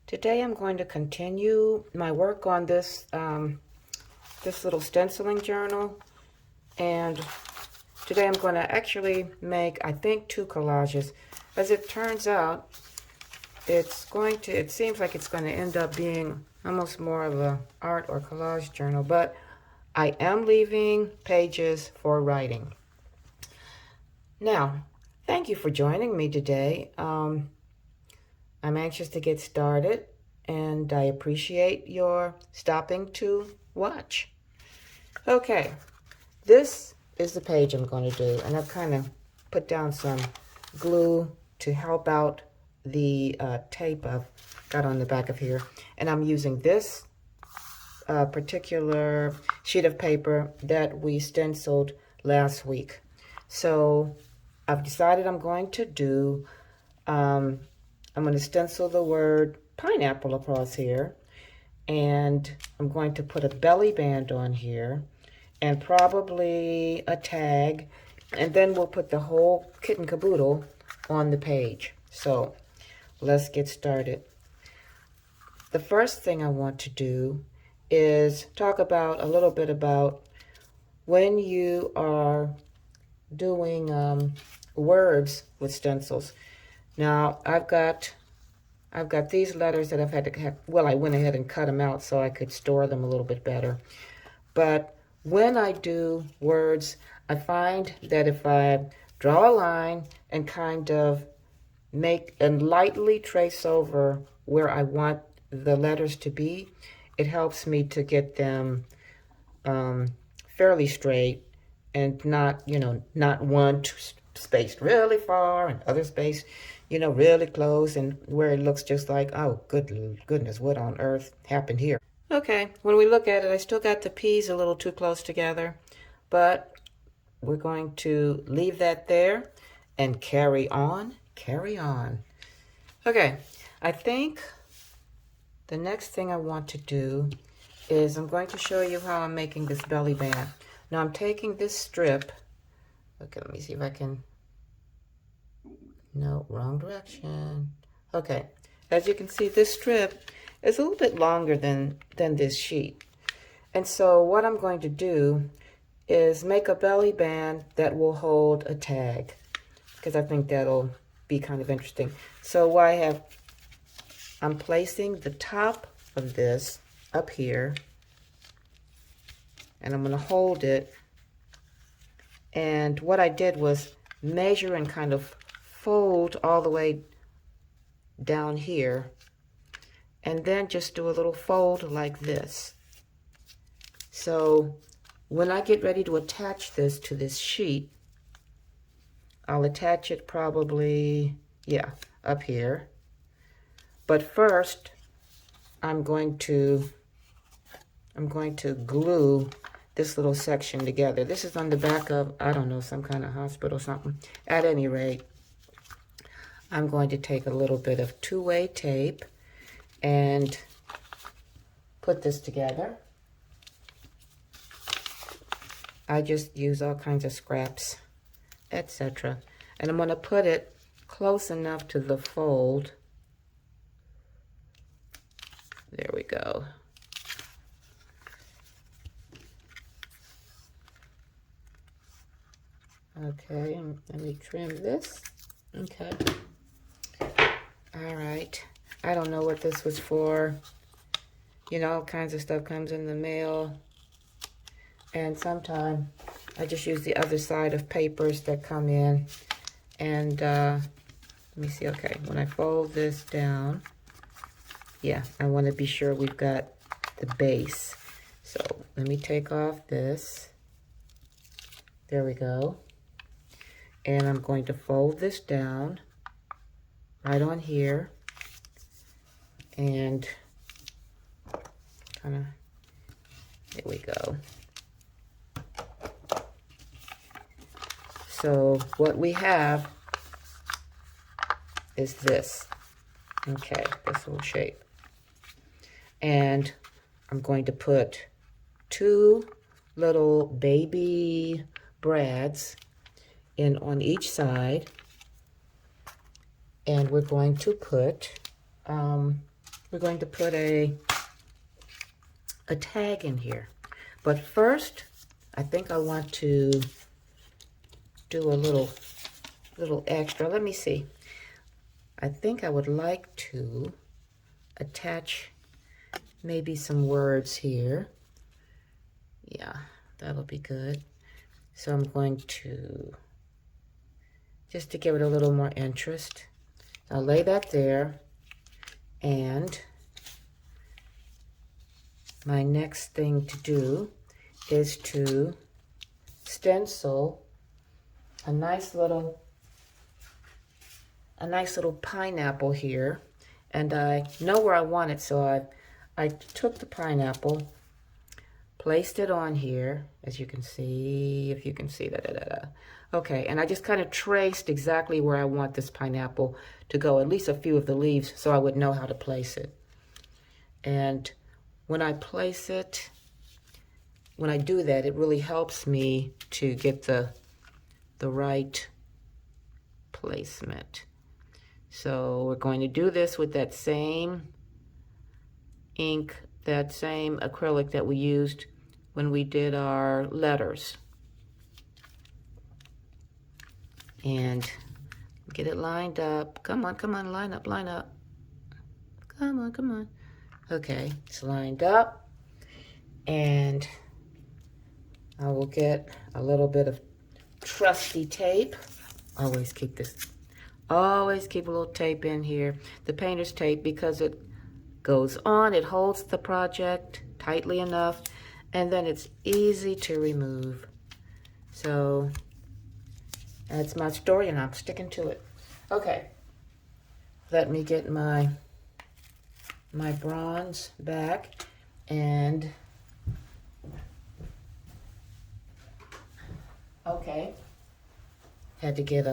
Today I'm going to continue my work on this this little stenciling journal, and today I'm going to actually make, I think, 2 collages. As it turns out, it seems like it's going to end up being almost more of a art or collage journal, but I am leaving pages for writing. Now, thank you for joining me today. I'm anxious to get started, and I appreciate your stopping to watch. Okay, this is the page I'm going to do, and I've kind of put down some glue to help out the tape I've got on the back of here. And I'm using this particular sheet of paper that we stenciled last week. So I've decided I'm going to do I'm going to stencil the word pineapple across here, and I'm going to put a belly band on here and probably a tag, and then we'll put the whole kit and caboodle on the page. So let's get started. The first thing I want to do is talk about a little bit about when you are doing words with stencils. Now, I've got these letters that I've had to I went ahead and cut them out so I could store them a little bit better. But when I do words, I find that if I draw a line and kind of make and lightly trace over where I want the letters to be, it helps me to get them fairly straight and not one spaced really far and other space, really close, and where it looks just like, oh, goodness, what on earth happened here? Okay, when we look at it, I still got the P's a little too close together, but we're going to leave that there and carry on. Okay, I think the next thing I want to do is I'm going to show you how I'm making this belly band. Now I'm taking this strip. Okay, let me see if I can. No, wrong direction. Okay, as you can see, this strip is a little bit longer than this sheet. And so what I'm going to do is make a belly band that will hold a tag, because I think that'll be kind of interesting. So I'm placing the top of this up here, and I'm going to hold it. And what I did was measure and kind of fold all the way down here, and then just do a little fold like this. So when I get ready to attach this to this sheet, I'll attach it probably, up here. But first, I'm going to glue this little section together. This is on the back of, I don't know, some kind of hospital or something. At any rate, I'm going to take a little bit of 2-way tape and put this together. I just use all kinds of scraps, etc. And I'm going to put it close enough to the fold. There we go. Okay, let me trim this. Okay. All right. I don't know what this was for. All kinds of stuff comes in the mail. And sometimes I just use the other side of papers that come in. And let me see. Okay, when I fold this down, I want to be sure we've got the base. So let me take off this. There we go. And I'm going to fold this down right on here, and there we go. So what we have is this. Okay, this little shape. And I'm going to put 2 little baby brads in on each side, and we're going to put we're going to put a tag in here. But first, I think I want to do a little extra. Let me see. I think I would like to attach maybe some words here. Yeah, that'll be good. So I'm going to, just to give it a little more interest, I'll lay that there. And my next thing to do is to stencil a nice little pineapple here. And I know where I want it, so I took the pineapple, placed it on here, as you can see, if you can see that. Okay, and I just kind of traced exactly where I want this pineapple to go, at least a few of the leaves, so I would know how to place it. And when I place it, when I do that, it really helps me to get the right placement. So we're going to do this with that same ink, that same acrylic that we used when we did our letters. And get it lined up. Come on, line up. Come on. Okay, it's lined up. And I will get a little bit of trusty tape. Always keep a little tape in here. The painter's tape, because it goes on, it holds the project tightly enough, and then it's easy to remove. So that's my story, and I'm sticking to it. Okay, let me get my bronze back, and okay, had to get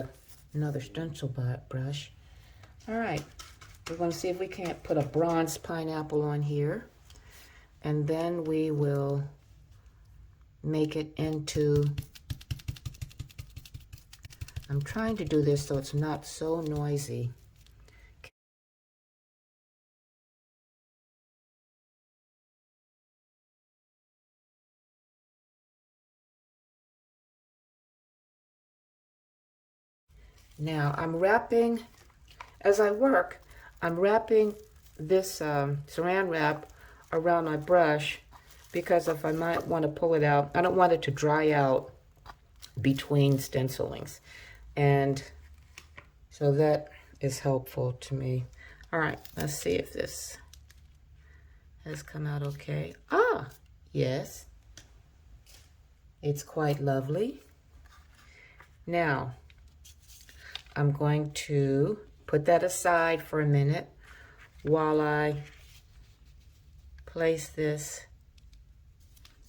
another stencil brush. All right, we're going to see if we can't put a bronze pineapple on here, and then we will make it into, I'm trying to do this so it's not so noisy. Now I'm wrapping, as I work, I'm wrapping this saran wrap around my brush, because if I might want to pull it out, I don't want it to dry out between stencilings. And so that is helpful to me. All right, let's see if this has come out okay. Ah, yes. It's quite lovely. Now, I'm going to put that aside for a minute while I place this,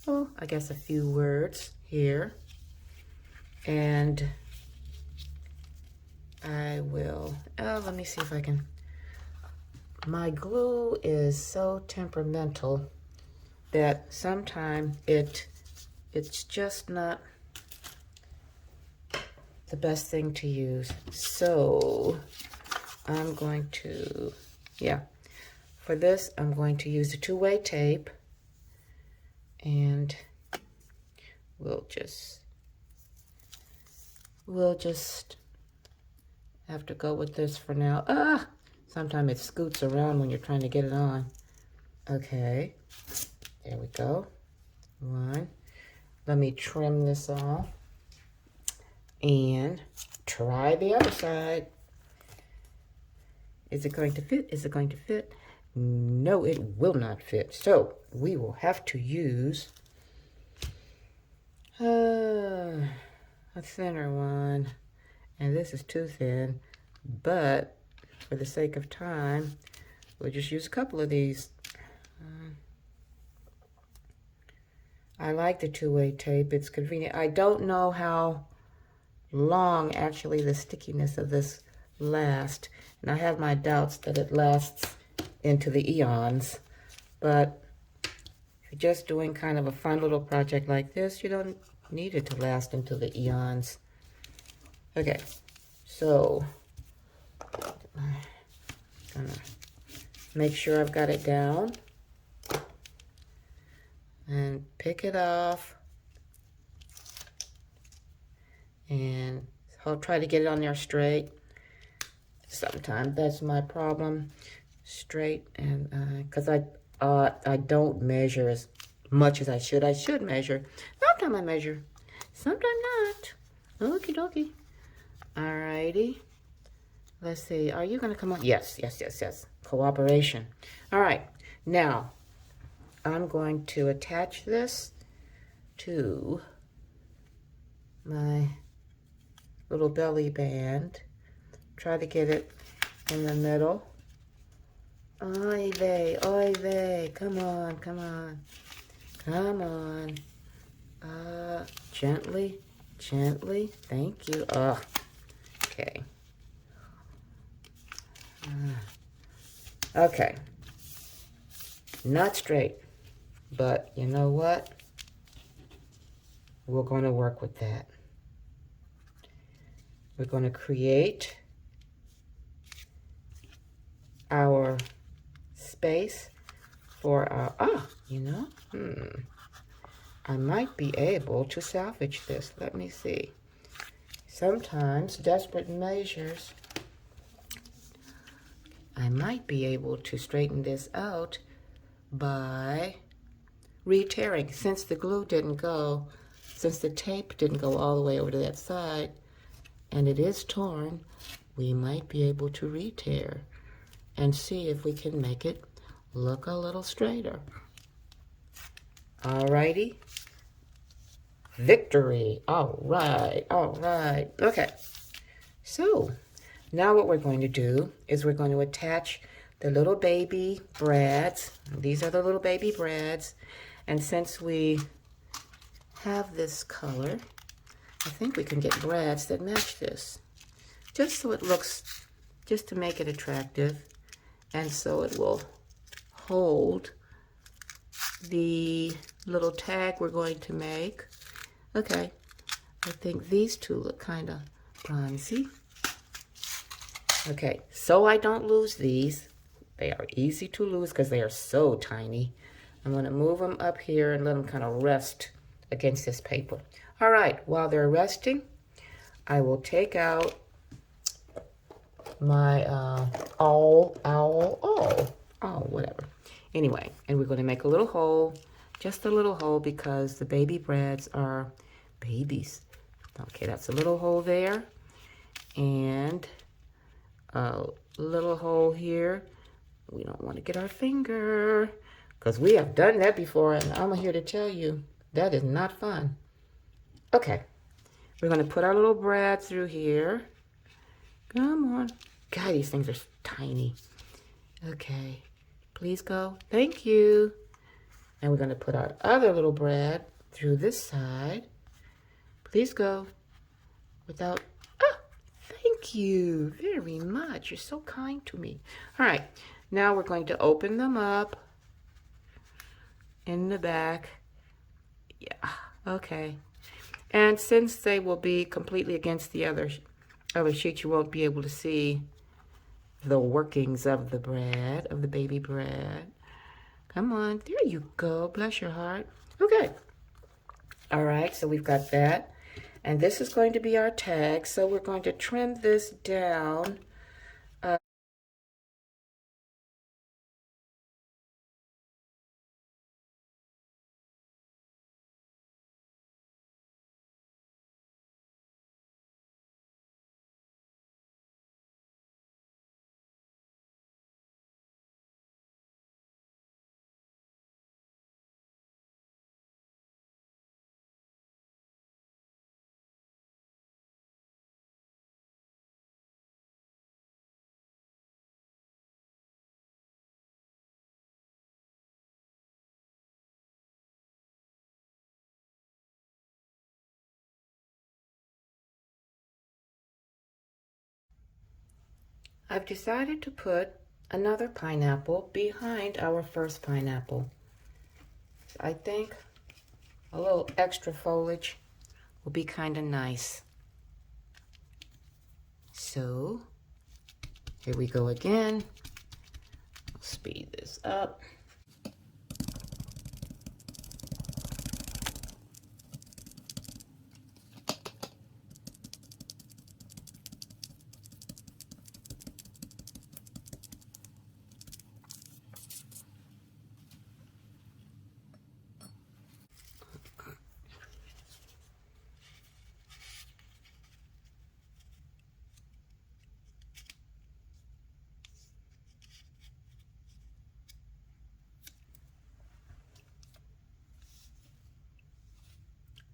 I guess a few words here. And I will, let me see if I can. My glue is so temperamental that sometimes it's just not the best thing to use. So I'm going to, for this, I'm going to use a two-way tape, and we'll just have to go with this for now. Sometimes it scoots around when you're trying to get it on. Okay, there we go. One. Let me trim this off and try the other side. Is it going to fit? Is it going to fit? No, it will not fit. So we will have to use a thinner one. And this is too thin, but for the sake of time, we'll just use a couple of these. I like the two-way tape. It's convenient. I don't know how long actually the stickiness of this lasts, and I have my doubts that it lasts into the eons. But if you're just doing kind of a fun little project like this, you don't need it to last into the eons. Okay, so I'm gonna make sure I've got it down, and pick it off, and I'll try to get it on there straight. Sometimes that's my problem, straight, and because I don't measure as much as I should. I should measure. Sometimes I measure, sometimes not. Okie dokie. Alrighty. Let's see. Are you gonna come on? Yes, yes, yes, yes. Cooperation. All right. Now, I'm going to attach this to my little belly band. Try to get it in the middle. Oy vey, oy vey. Come on, come on. Come on. Gently, gently. Thank you. Okay. Okay. Not straight, but you know what? We're going to work with that. We're going to create our space for our, you know, I might be able to salvage this. Let me see. Sometimes, desperate measures, I might be able to straighten this out by re-tearing. Since the glue didn't go, since the tape didn't go all the way over to that side, and it is torn, we might be able to re-tear and see if we can make it look a little straighter. Alrighty. Victory. All right, all right. Okay, so now what we're going to do is we're going to attach the little baby brads. These are the little baby brads. And since we have this color, I think we can get brads that match this. Just so it looks, just to make it attractive. And so it will hold the little tag we're going to make. Okay, I think these two look kind of bronzy. Okay, so I don't lose these. They are easy to lose because they are so tiny. I'm going to move them up here and let them kind of rest against this paper. All right, while they're resting, I will take out my whatever. Anyway, and we're going to make a little hole, just a little hole, because the baby brads are babies. Okay, that's a little hole there, and a little hole here. We don't want to get our finger, because we have done that before, and I'm here to tell you that is not fun. Okay, we're going to put our little brad through here. Come on. God, these things are tiny. Okay, please go. Thank you. And we're going to put our other little brad through this side. Please go. Without, thank you very much. You're so kind to me. All right, now we're going to open them up in the back. Yeah, okay. And since they will be completely against the other sheet, you won't be able to see the workings of the bread, of the baby bread. Come on, there you go. Bless your heart. Okay. All right, so we've got that. And this is going to be our tag. So we're going to trim this down. I've decided to put another pineapple behind our first pineapple. I think a little extra foliage will be kind of nice. So here we go again. Speed this up.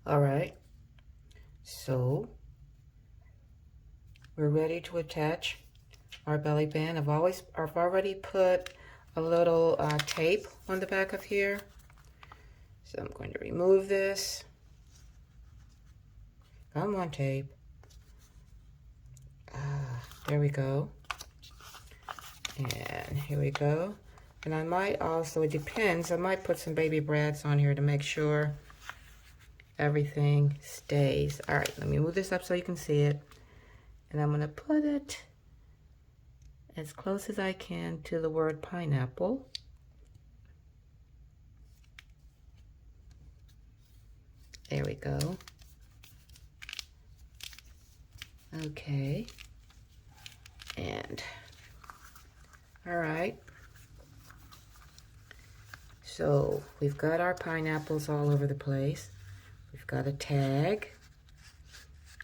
All right, so we're ready to attach our belly band. I've already put a little tape on the back of here. So I'm going to remove this. Come on, tape. There we go. And here we go. And I might also, it depends, I might put some baby brads on here to make sure everything stays. All right, let me move this up so you can see it. And I'm going to put it as close as I can to the word pineapple. There we go. Okay. And, all right. So we've got our pineapples all over the place. We've got a tag.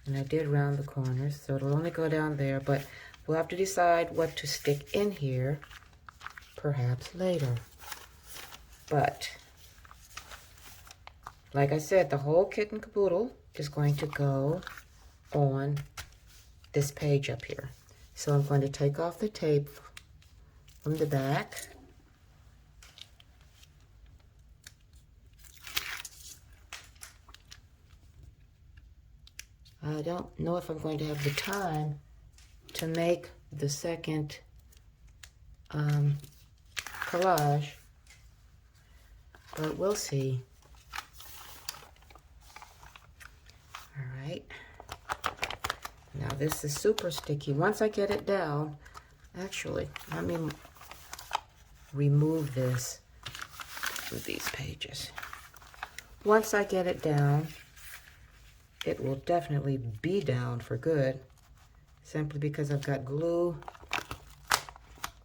And I did round the corners, so it'll only go down there, but we'll have to decide what to stick in here, perhaps later. But, like I said, the whole kit and caboodle is going to go on this page up here. So I'm going to take off the tape from the back. I don't know if I'm going to have the time to make the second collage, but we'll see. All right. Now this is super sticky. Once I get it down, actually, let me remove this with these pages. Once I get it down, it will definitely be down for good, simply because I've got glue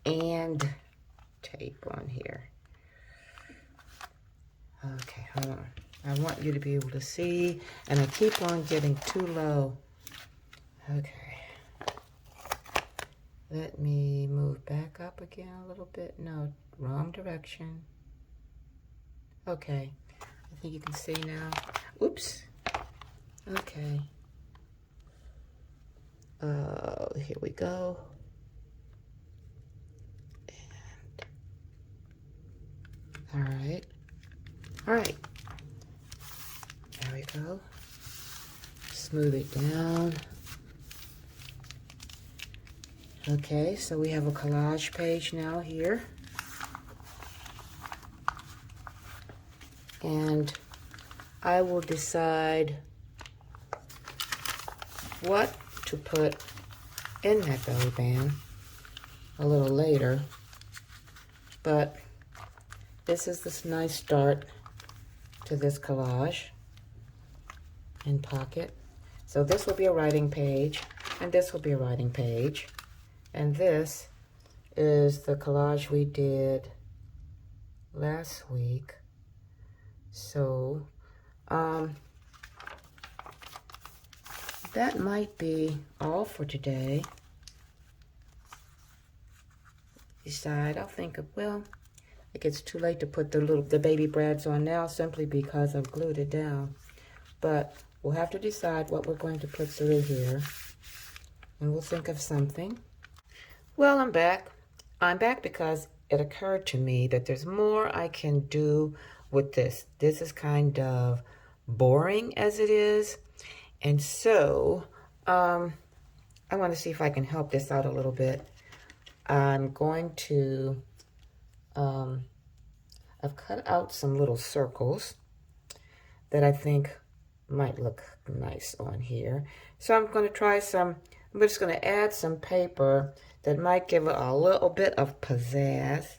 and tape on here. Okay, hold on. I want you to be able to see, and I keep on getting too low. Okay. Let me move back up again a little bit. No, wrong direction. Okay, I think you can see now. Oops. Okay. Here we go. And all right. All right. There we go. Smooth it down. Okay, so we have a collage page now here. And I will decide what to put in that belly band a little later, but this is this nice start to this collage and pocket. So this will be a writing page, and this will be a writing page, and this is the collage we did last week. So that might be all for today. Decide, I'll think of, well, it gets too late to put the baby brads on now simply because I've glued it down. But we'll have to decide what we're going to put through here, and we'll think of something. Well, I'm back. I'm back because it occurred to me that there's more I can do with this. This is kind of boring as it is. And so, I want to see if I can help this out a little bit. I'm going to, I've cut out some little circles that I think might look nice on here. So I'm going to try some, I'm just going to add some paper that might give it a little bit of pizzazz.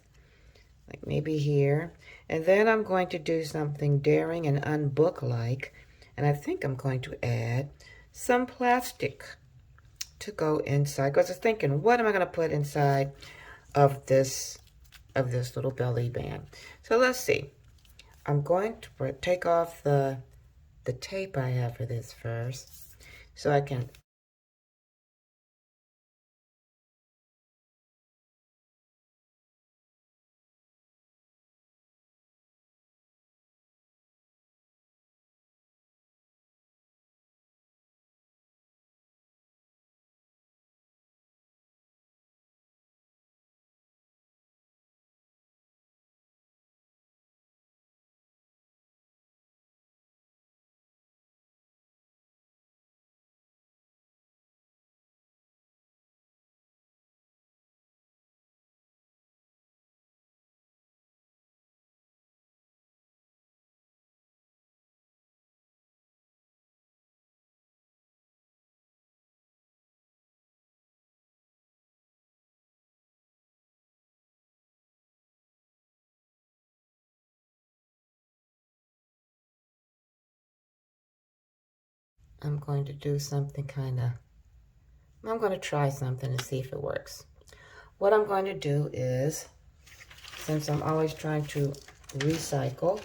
like maybe here. And then I'm going to do something daring and unbook-like. And I think I'm going to add some plastic to go inside. Because I was thinking, what am I going to put inside of this little belly band? So let's see. I'm going to take off the tape I have for this first, so I can. I'm going to do something I'm going to try something and see if it works. What I'm going to do is, since I'm always trying to recycle,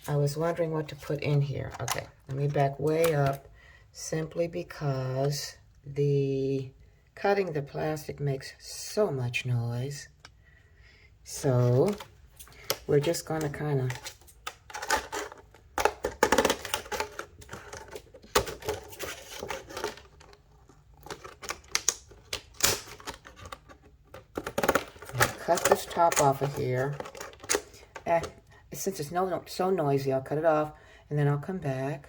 I was wondering what to put in here. Okay, let me back way up, simply because cutting the plastic makes so much noise. So we're just going to kind of cut this top off of here. Since it's so noisy, I'll cut it off and then I'll come back.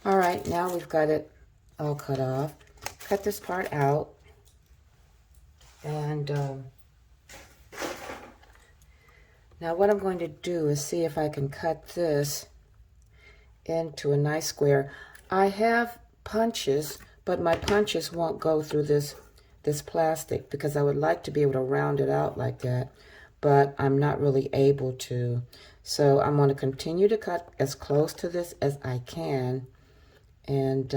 All right, now we've got it all cut off. Cut this part out. And now what I'm going to do is see if I can cut this into a nice square. I have punches, but my punches won't go through this plastic because I would like to be able to round it out like that, but I'm not really able to. So I'm going to continue to cut as close to this as I can, and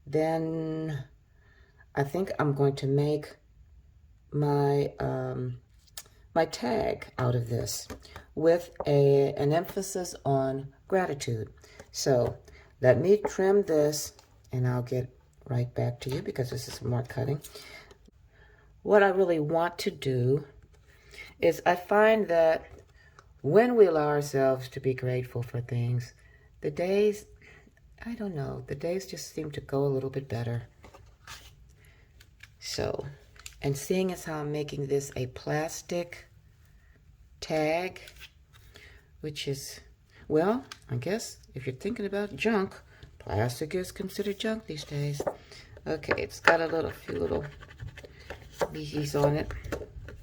then I think I'm going to make my my tag out of this with an emphasis on gratitude. So let me trim this and I'll get right back to you because this is more cutting. What I really want to do is I find that when we allow ourselves to be grateful for things, the days, I don't know, the days just seem to go a little bit better. So, and seeing as how I'm making this a plastic tag, which is, well, I guess if you're thinking about junk, plastic is considered junk these days. Okay, it's got a few little beehies on it.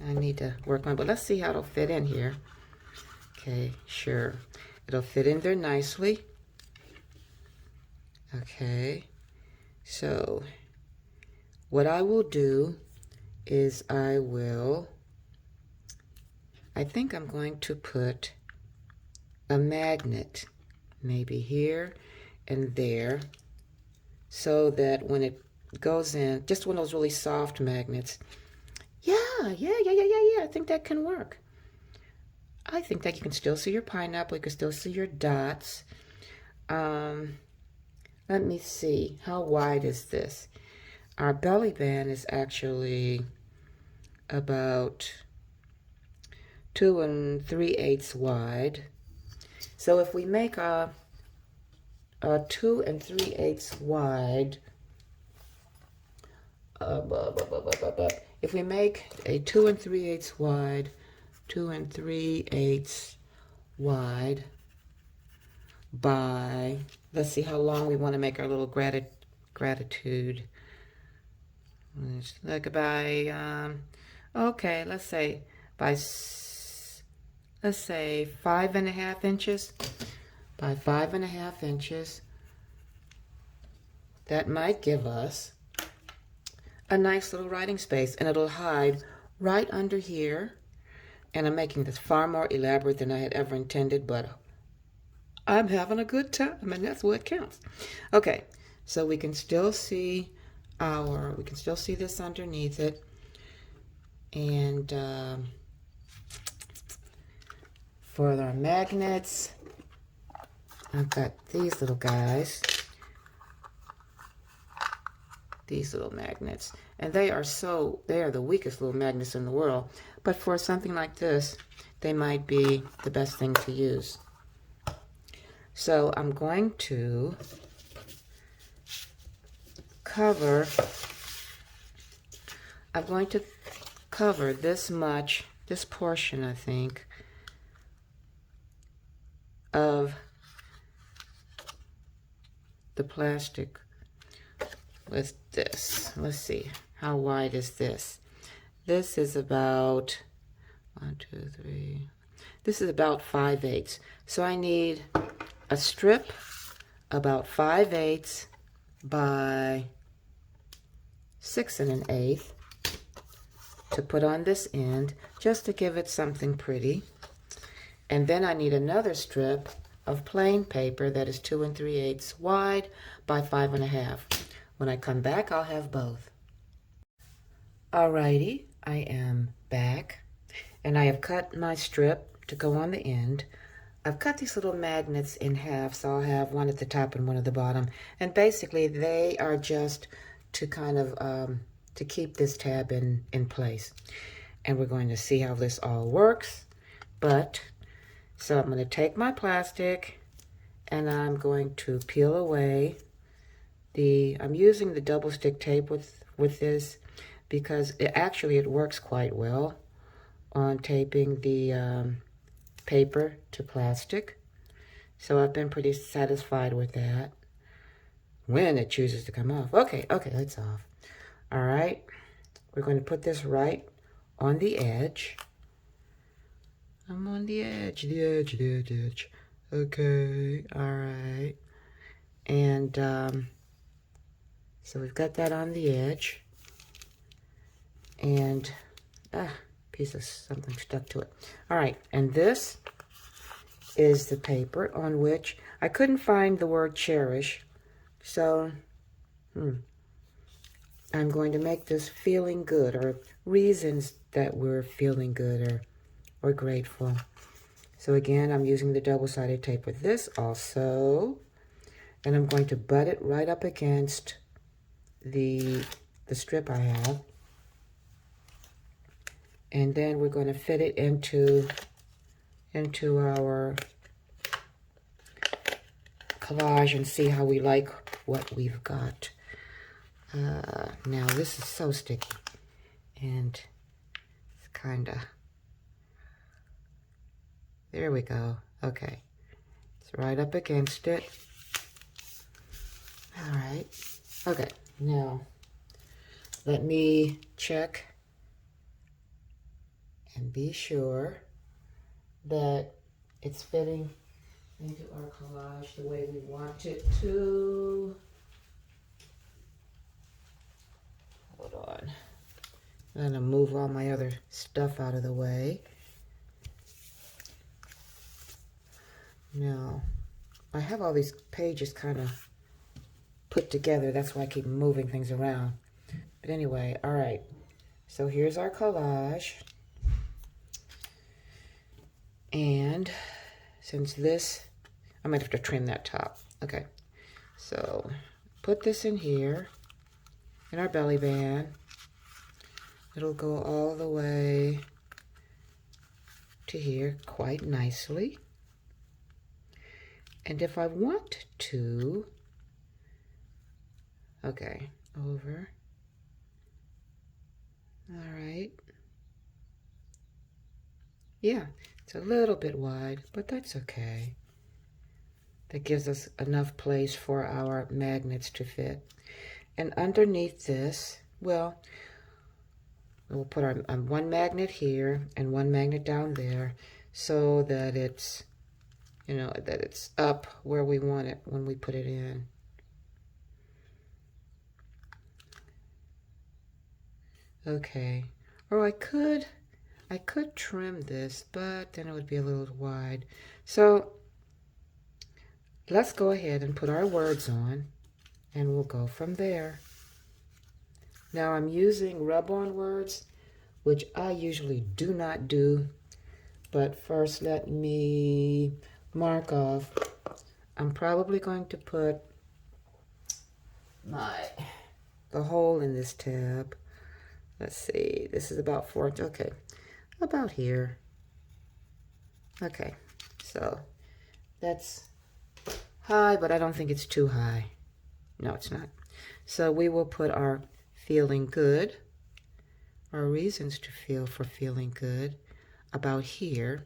I need to work on it, but let's see how it'll fit in here. Okay, sure. It'll fit in there nicely. Okay, so what I will do is I think I'm going to put a magnet maybe here and there so that when it goes in, just one of those really soft magnets. Yeah, I think that can work. I think that you can still see your pineapple, you can still see your dots. Let me see, how wide is this? Our belly band is actually about 2 3/8 wide. So if we make a 2 3/8 wide, if we make a 2 3/8 wide, 2 3/8 wide by, let's see how long we want to make our little gratitude. It's like by, okay, let's say 5.5 inches. By 5.5 inches, that might give us a nice little writing space, and it'll hide right under here. And I'm making this far more elaborate than I had ever intended, but I'm having a good time, and that's what counts. Okay, so we can still see this underneath it. And for our magnets, I've got these little guys. These little magnets. And they are the weakest little magnets in the world. But for something like this, they might be the best thing to use. So I'm going to cover this much, this portion, I think, of the plastic with this. Let's see, how wide is this? This is about 1, 2, 3. This is about 5/8. So I need a strip about 5/8 by 6 1/8 to put on this end, just to give it something pretty. And then I need another strip of plain paper that is 2 3/8 wide by 5 1/2. When I come back, I'll have both. Alrighty, I am back, and I have cut my strip to go on the end. I've cut these little magnets in half, so I'll have one at the top and one at the bottom. And basically, they are just to kind of to keep this tab in place. And we're going to see how this all works. So I'm going to take my plastic, and I'm going to peel away I'm using the double stick tape with this, because it works quite well on taping the paper to plastic. So I've been pretty satisfied with that. When it chooses to come off. Okay, it's off. All right, we're going to put this right on the edge. I'm on the edge, the edge. Okay, all right. And so we've got that on the edge. And piece of something stuck to it. All right, and this is the paper on which I couldn't find the word cherish. So I'm going to make this feeling good, or reasons that we're feeling good or grateful. So again, I'm using the double-sided tape with this also. And I'm going to butt it right up against the strip I have. And then we're going to fit it into our collage and see how we like what we've got. Now this is so sticky, and it's kind of, there we go. Okay, it's right up against it. All right. Okay, now let me check and be sure that it's fitting into our collage the way we want it to. Hold on. I'm going to move all my other stuff out of the way. Now, I have all these pages kind of put together. That's why I keep moving things around. But anyway, all right. So here's our collage. And since this, I might have to trim that top. Okay. So put this in here, in our belly band. It'll go all the way to here quite nicely. And if I want to, okay, over. All right. Yeah, it's a little bit wide, but that's okay. That gives us enough place for our magnets to fit. And underneath this, well, we'll put our one magnet here and one magnet down there, so that it's, you know, that it's up where we want it when we put it in. Okay, Or I could trim this, but then it would be a little wide. So let's go ahead and put our words on, and we'll go from there. Now I'm using rub-on words, which I usually do not do, but first let me mark off. I'm probably going to put the hole in this tab. Let's see, this is about 4 inches. Okay, about here. Okay, so that's high, but I don't think it's too high. No, it's not. So we will put our feeling good, our reasons to feel for feeling good, about here.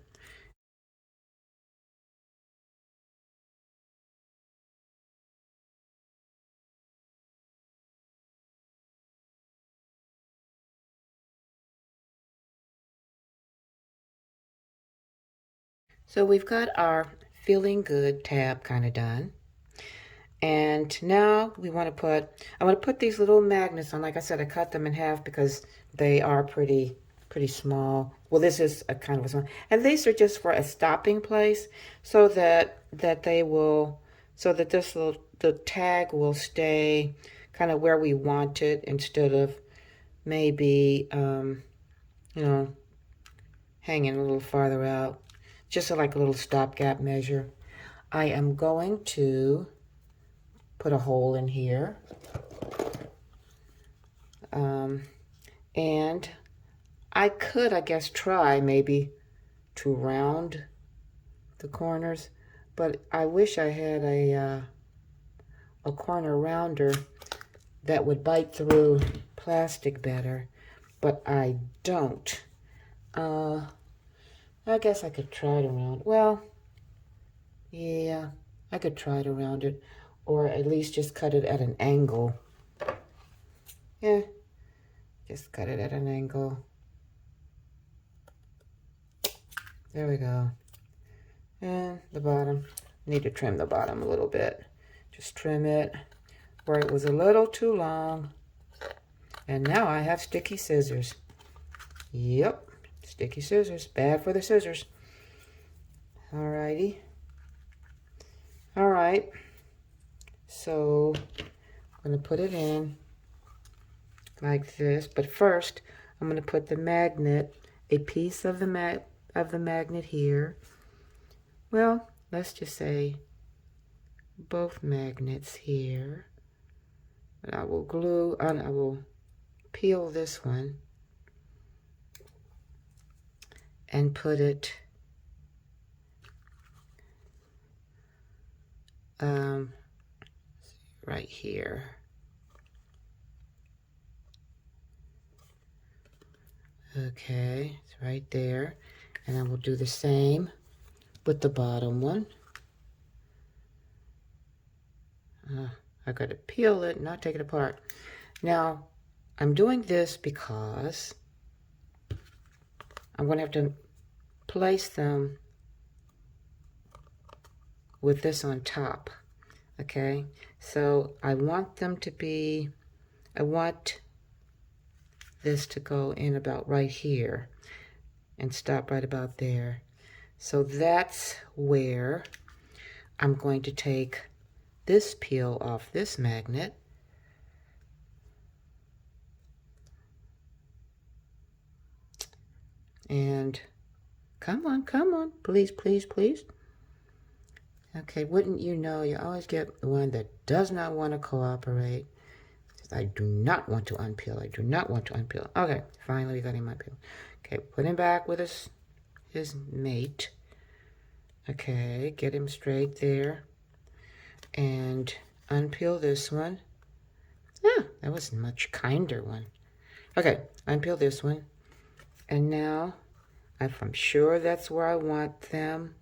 So we've got our feeling good tab kind of done. And now we want to I want to put these little magnets on. Like I said, I cut them in half because they are pretty small. Well, this is a kind of a small. And these are just for a stopping place so that the tag will stay kind of where we want it instead of maybe, hanging a little farther out. Just like a little stopgap measure. I am going to put a hole in here. And I could, I guess, try maybe to round the corners, but I wish I had a corner rounder that would bite through plastic better, but I don't. I guess I could try to round. Well, yeah, I could try to round it, or at least just cut it at an angle. Yeah, just cut it at an angle. There we go. And the bottom. Need to trim the bottom a little bit. Just trim it where it was a little too long. And now I have sticky scissors. Yep, sticky scissors. Bad for the scissors. Alrighty. Alright. So I'm going to put it in like this. But first, I'm going to put the magnet, a piece of the magnet here. Well, let's just say both magnets here. And I will glue, and I will peel this one and put it right here. Okay, it's right there. And I will do the same with the bottom one. I got to peel it, not take it apart. Now, I'm doing this because I'm going to have to place them with this on top. Okay, so I want them to be, I want this to go in about right here and stop right about there. So that's where I'm going to take this peel off this magnet. And come on, please, please, please. Okay, wouldn't you know, you always get the one that does not want to cooperate. I do not want to unpeel. I do not want to unpeel. Okay, finally we got him unpeeled. Okay, put him back with his mate. Okay, get him straight there. And unpeel this one. Yeah, that was a much kinder one. Okay, unpeel this one. And now, if I'm sure that's where I want them,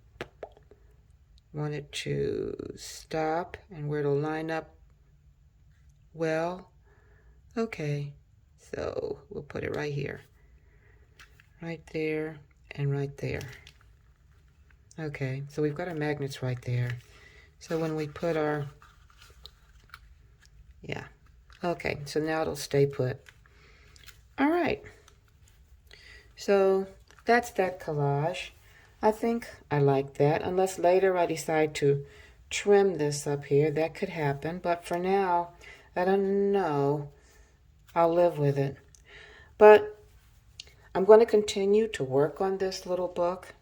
want it to stop and where it'll line up well. Okay, so we'll put it right here. Right there and right there. Okay, so we've got our magnets right there. So when we put our, yeah. Okay, so now it'll stay put. All right. So that's that collage. I think I like that, unless later I decide to trim this up here. That could happen, but for now, I don't know. I'll live with it. But I'm going to continue to work on this little book.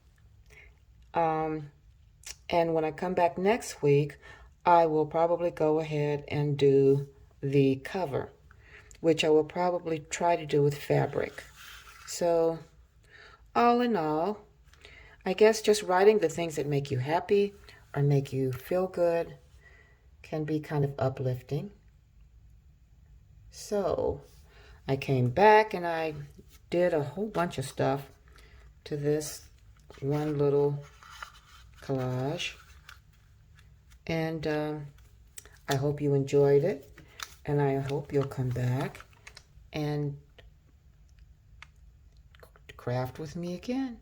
And when I come back next week, I will probably go ahead and do the cover, which I will probably try to do with fabric. So, all in all, I guess just writing the things that make you happy or make you feel good can be kind of uplifting. So, I came back and I did a whole bunch of stuff to this one little collage. And I hope you enjoyed it. And I hope you'll come back and craft with me again.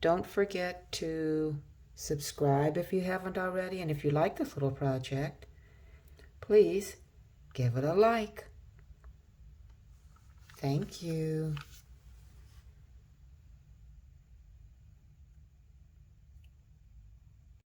Don't forget to subscribe if you haven't already. And if you like this little project, please give it a like. Thank you.